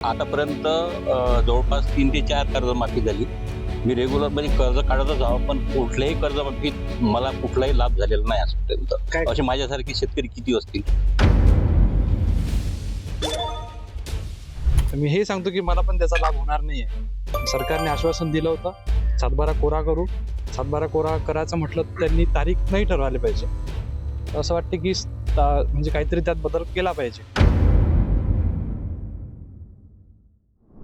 आतापर्यंत जवळपास 3 ते 4 कर्जमाफी झाली. मी रेग्युलर म्हणजे कर्ज काढतच आहोत, पण कुठल्याही कर्जमाफीत मला कुठलाही लाभ झालेला नाही आजपर्यंत. असे माझ्यासारखे शेतकरी किती असतील? मी हे सांगतो की मला पण त्याचा लाभ होणार नाहीये. सरकारने आश्वासन दिलं होतं, सातबारा कोरा करू. सातबारा कोरा करायचं म्हटलं तर त्यांनी तारीख नाही ठरवायला पाहिजे. असं वाटतं की म्हणजे काहीतरी त्यात बदल केला पाहिजे.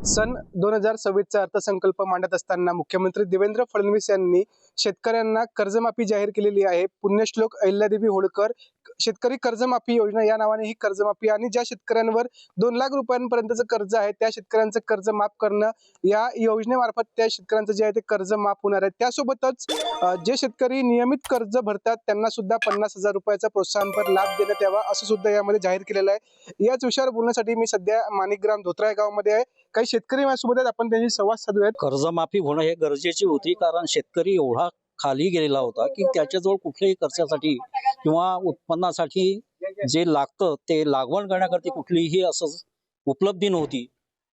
सन 2026चा अर्थसंकल्प मांडत असताना मुख्यमंत्री देवेंद्र फडणवीस यांनी शेतकऱ्यांना कर्जमाफी जाहीर केलेली आहे. पुण्यश्लोक अहिल्यादेवी होळकर शेतकरी कर्जमाफी योजना या नावाने ही कर्जमाफी, आणि ज्या शेतकऱ्यांवर 2 लाख रुपयांपर्यंतचं कर्ज आहे त्या शेतकऱ्यांचं कर्ज माफ करणं, या योजनेमार्फत त्या शेतकऱ्यांचं जे आहे ते कर्ज माफ होणार आहे. त्यासोबतच जे शेतकरी नियमित कर्ज भरतात त्यांना सुद्धा 50,000 रुपयाचा प्रोत्साहनपर लाभ देण्यात यावा असं सुद्धा यामध्ये जाहीर केलेलं आहे. याच विषयावर बोलण्यासाठी मी सध्या माणिकग्राम धोत्रा या गावामध्ये आहे. काही शेतकरी माझ्यासोबत आहेत, आपण त्यांची संवाद साधूयात. कर्जमाफी होणं हे गरजेची होती, कारण शेतकरी एवढा खाली गेलेला होता की त्याच्याजवळ कुठल्याही खर्चासाठी किंवा उत्पन्नासाठी जे लागतं ते लागवण करण्याकरता कुठलीही असं उपलब्धी नव्हती.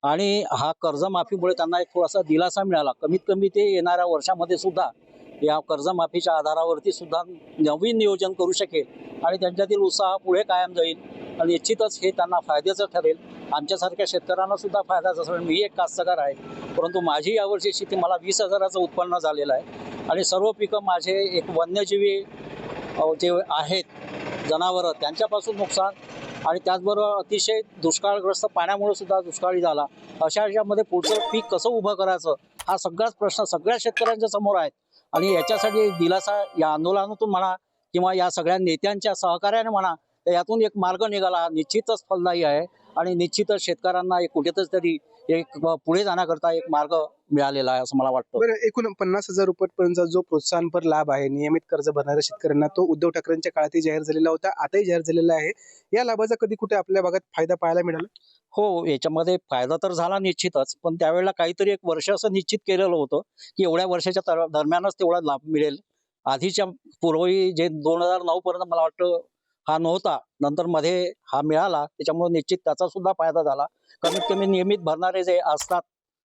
आणि हा कर्जमाफीमुळे त्यांना एक थोडासा दिलासा मिळाला. कमीत कमी ते येणाऱ्या वर्षामध्ये सुद्धा या कर्जमाफीच्या आधारावरती सुद्धा नवीन नियोजन करू शकेल आणि त्यांच्यातील उत्साह पुढे कायम जाईल आणि निश्चितच हे त्यांना फायद्याचं ठरेल. आमच्यासारख्या शेतकऱ्यांना सुद्धा फायदाच असेल. मी एक कास्तकार आहे, परंतु माझी यावर्षी शेती मला 20,000चं उत्पन्न झालेलं आहे आणि सर्व पिकं माझे एक वन्यजीवी जे आहेत जनावरं त्यांच्यापासून नुकसान, आणि त्याचबरोबर अतिशय दुष्काळग्रस्त पाण्यामुळे सुद्धा दुष्काळी झाला. अशा याच्यामध्ये पुढचं पीक कसं उभं करायचं हा सगळाच प्रश्न सगळ्या शेतकऱ्यांच्या समोर आहे. आणि याच्यासाठी दिलासा या आंदोलनातून म्हणा किंवा या सगळ्या नेत्यांच्या सहकार्याने म्हणा, यातून एक मार्ग निघाला निश्चितच फलदायी आहे आणि निश्चितच शेतकऱ्यांना एक कुठेतरी एक पुढे जाण्याकरता एक मार्ग मिळालेला आहे असं मला वाटतं. बरं, एकूण 50,000 रुपयांपर्यंतचा जो प्रोत्साहनपर लाभ आहे नियमित कर्ज भरणाऱ्या शेतकऱ्यांना, तो उद्धव ठाकरेंच्या काळातही जाहीर झालेला होता, आताही जाहीर झालेला आहे. या लाभाचा कधी कुठे आपल्या भागात फायदा पाहायला मिळाला? हो, याच्यामध्ये फायदा तर झाला निश्चितच, पण त्यावेळेला काहीतरी एक वर्ष असं निश्चित केलेलं होतं की एवढ्या वर्षाच्या दरम्यानच तेवढा लाभ मिळेल. आधीच्या पूर्वी जे 2009 पर्यंत मला वाटतं हा नव्हता, नंतर मध्ये हा मिळाला, त्याच्यामुळे निश्चित त्याचा सुद्धा फायदा झाला. कमीत कमी नियमित भरणारे जे असतात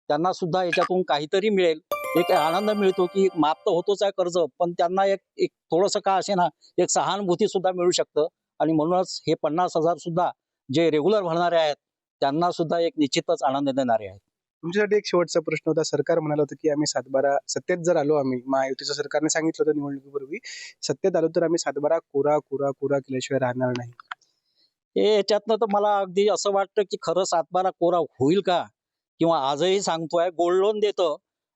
त्यांना सुद्धा याच्यातून काहीतरी मिळेल. एक आनंद मिळतो की माफ तर होतोच आहे कर्ज, पण त्यांना एक एक थोडंसं का असे ना एक सहानुभूती सुद्धा मिळू शकतं. आणि म्हणूनच हे 50,000 सुद्धा जे रेग्युलर भरणारे आहेत त्यांना सुद्धा एक निश्चितच आनंद देणारे आहेत. तुमच्यासाठी एक शेवटचा प्रश्न होता. सरकार म्हणालं होतं की आम्ही सातबारा सत्तेत जर आलो, आम्ही महायुतीच्या सरकारने सांगितलं होतं निवडणुकीपूर्वी, सत्तेत आलो तर आम्ही सातबारा कोरा कोरा कोरा केल्याशिवाय राहणार नाही. हे याच्यातनं तर मला अगदी असं वाटतं की खरं सातबारा कोरा होईल का? किंवा आजही सांगतोय गोल्ड लोन देतं,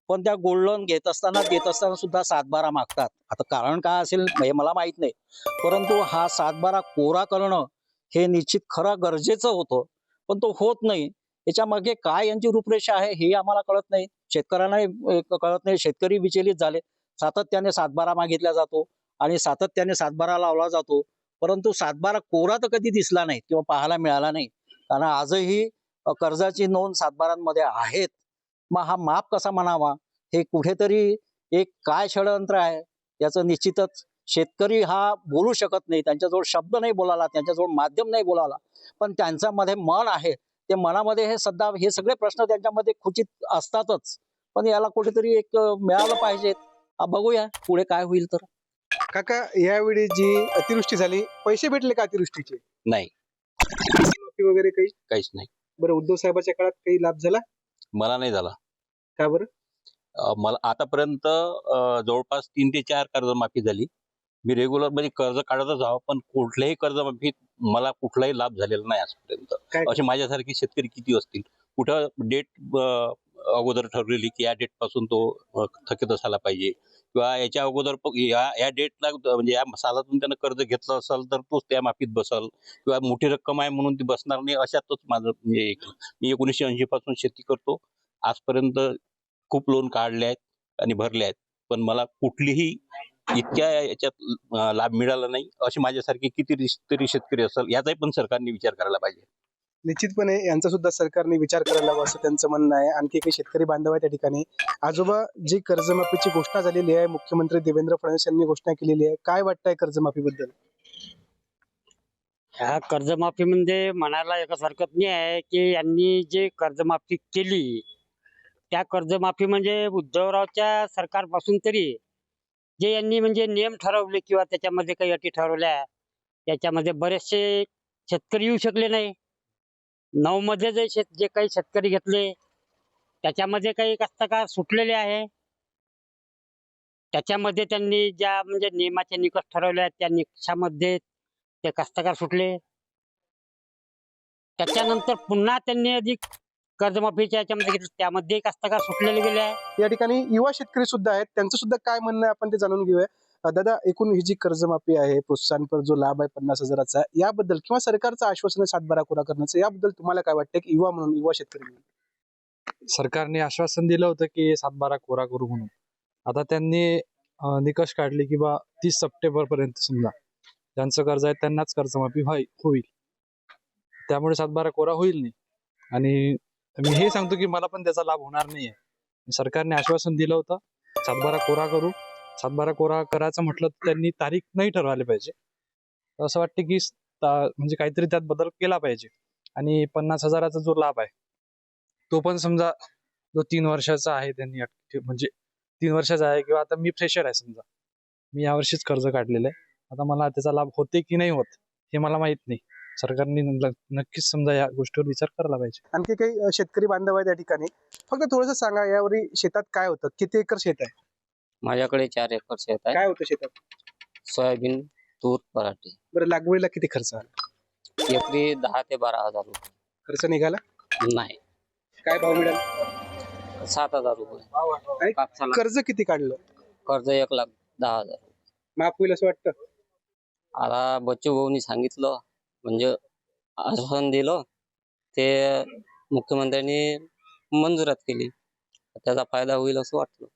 पण त्या गोल्ड लोन देत असताना सुद्धा सातबारा मागतात. आता कारण काय असेल हे मला माहित नाही, परंतु हा सातबारा कोरा करणं हे निश्चित खरं गरजेचं होतं, पण तो होत नाही. याच्या मागे काय यांची रूपरेषा आहे हे आम्हाला कळत नाही, शेतकऱ्यांनाही कळत नाही. शेतकरी विचलित झाले. सातत्याने सातबारा मागितला जातो आणि सातत्याने सातबारा लावला जातो, परंतु सातबारा कोरा तर कधी दिसला नाही किंवा पाहायला मिळाला नाही. कारण आजही कर्जाची नोंद सातबारांमध्ये आहेत. मग हा माप कसा म्हणावा, हे कुठेतरी एक काय षडयंत्र आहे याचं निश्चितच शेतकरी हा बोलू शकत नाही. त्यांच्याजवळ शब्द नाही बोलायला, त्यांच्याजवळ माध्यम नाही बोलायला, पण त्यांच्यामध्ये मन आहे. ते मनामध्ये हे सध्या हे सगळे प्रश्न त्यांच्यामध्ये खुचित असतातच, पण याला कुठेतरी एक मिळालं पाहिजे. बघूया पुढे काय होईल. तर काका, यावेळी जी अतिवृष्टी झाली, पैसे भेटले का अतिवृष्टीचे? नाही, कर्जमाफी वगैरे काही? काहीच नाही. बरं, उद्धव साहेबाच्या काळात काही लाभ झाला मला नाही झाला. का बरं? मला आतापर्यंत जवळपास 3 ते 4 कर्जमाफी झाली. मी रेग्युलर म्हणजे कर्ज काढतच आहोत, पण कुठल्याही कर्जमाफीत मला कुठलाही लाभ झालेला नाही आजपर्यंत. काय? असे माझ्यासारखे शेतकरी किती असतील? कुठं डेट अगोदर ठरलेली की या डेट पासून तो थकीत असायला पाहिजे, किंवा याच्या अगोदर या डेटला म्हणजे या सालातून त्यानं कर्ज घेतलं असेल तर तोच त्या माफीत बसल, किंवा मोठी रक्कम आहे म्हणून ती बसणार नाही. अशातच माझं म्हणजे मी 1980 पासून शेती करतो. आजपर्यंत खूप लोन काढले आहेत आणि भरले आहेत, पण मला कुठलीही इतक्या याच्यात लाभ मिळाला नाही. असे माझ्यासारखे किती तरी शेतकरी असेल, याचाही पण सरकारने विचार करायला पाहिजे. निश्चितपणे यांचा सुद्धा सरकारने विचार करायला हवा असं त्यांचं म्हणणं आहे. आणखी काही शेतकरी बांधव आहे त्या ठिकाणी. आजोबा, जी कर्जमाफीची घोषणा झालेली आहे, मुख्यमंत्री देवेंद्र फडणवीस यांनी घोषणा केलेली आहे, काय वाटतंय कर्जमाफीबद्दल? ह्या कर्जमाफी म्हणजे म्हणायला एकच हरकत नाही आहे की यांनी जे कर्जमाफी केली त्या कर्जमाफी म्हणजे उद्धवरावच्या सरकारपासून तरी जे यांनी म्हणजे नियम ठरवले किंवा त्याच्यामध्ये काही अटी ठरवल्या त्याच्यामध्ये बरेचसे शेतकरी येऊ शकले नाही. 9 मध्ये जे काही शेतकरी घेतले त्याच्यामध्ये काही कास्तकार सुटलेले आहे. त्याच्यामध्ये त्यांनी ज्या म्हणजे नियमाचे निकष ठरवले आहेत त्या निकषामध्ये ते कास्तकार सुटले. त्याच्यानंतर पुन्हा त्यांनी अधिक कर्जमाफीच्या याच्यामध्ये घेतलं त्यामध्ये कास्तकार सुटलेले गेले आहे. या ठिकाणी युवा शेतकरी सुद्धा आहेत, त्यांचं सुद्धा काय म्हणणं आहे आपण ते जाणून घेऊया. दादा, एकूण ही जी कर्जमाफी आहे, प्रोत्साहनपर जो लाभ आहे 50,000चा, याबद्दल किंवा सरकारचं आश्वासन आहे 7/12 कोरा करण्याचं, याबद्दल तुम्हाला काय वाटतं की युवा म्हणून, युवा शेतकरी म्हणून? सरकारने आश्वासन दिलं होतं की 7/12 कोरा करू म्हणून. आता त्यांनी निकष काढले की बा 30 सप्टेंबर पर्यंत समजा ज्यांचं कर्ज आहे त्यांनाच कर्जमाफी होईल. त्यामुळे 7/12 कोरा होईल नाही. आणि मी हे सांगतो की मला पण त्याचा लाभ होणार नाहीये. सरकारने आश्वासन दिलं होतं 7/12 कोरा करू. 7/12 कोरा करायचं म्हटलं तर त्यांनी तारीख नाही ठरवायला पाहिजे. असं वाटतं की म्हणजे काहीतरी त्यात बदल केला पाहिजे. आणि 50,000चा जो लाभ आहे तो पण समजा जो 3 वर्षाचा आहे त्यांनी म्हणजे 3 वर्षाचा आहे किंवा आता मी फ्रेशर आहे समजा, मी यावर्षीच कर्ज काढलेलं आहे. आता मला त्याचा लाभ होते की नाही होत हे मला माहित नाही. सरकारने नक्कीच समजा या गोष्टीवर विचार करायला पाहिजे. आणखी काही शेतकरी बांधव आहेत या ठिकाणी, फक्त थोडंसं सांगा यावर शेतात काय होतं, किती एकर शेत आहे, माझ्याकडे 4 एकर शेत आहे. काय होतं शेतात? सोयाबीन, तूर, पराठी. बरं, लागवडीला किती खर्च आला? एकरी 10 ते 12,000 रुपये. खर्च निघाला? नाही, काय भाव मिळाला? 7,000 रुपये. काय? कापसाला कर्ज किती काढलं? कर्ज 1,10,000. माफ होईल असं वाटतं? आता बच्चू भाऊनी सांगितलं म्हणजे आश्वासन दिलं ते मुख्यमंत्र्यांनी मंजुरात केली. त्याचा फायदा होईल असं वाटलं.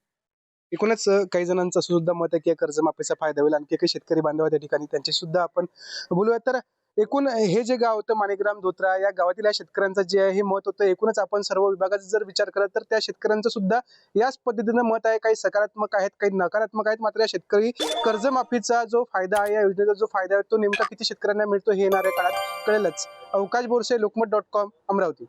एकूणच काही जणांचं असं सुद्धा मत आहे की या कर्जमाफीचा फायदा होईल. आणखी काही शेतकरी बांधव आहेत या ठिकाणी, त्यांची सुद्धा आपण बोलूया. तर एकूण हे जे गाव होतं माणिकराम धोत्रा, या गावातील या शेतकऱ्यांचं जे आहे हे मत होतं. एकूणच आपण सर्व विभागाचा जर विचार केला तर त्या शेतकऱ्यांचं सुद्धा याच पद्धतीनं मत आहे. काही सकारात्मक आहेत, काही नकारात्मक आहेत. मात्र या शेतकरी कर्जमाफीचा जो फायदा आहे, या योजनेचा जो फायदा आहे, तो नेमका किती शेतकऱ्यांना मिळतो हे येणाऱ्या काळात कळेलच. अवकाश बोरसे, लोकमत.com, अमरावती.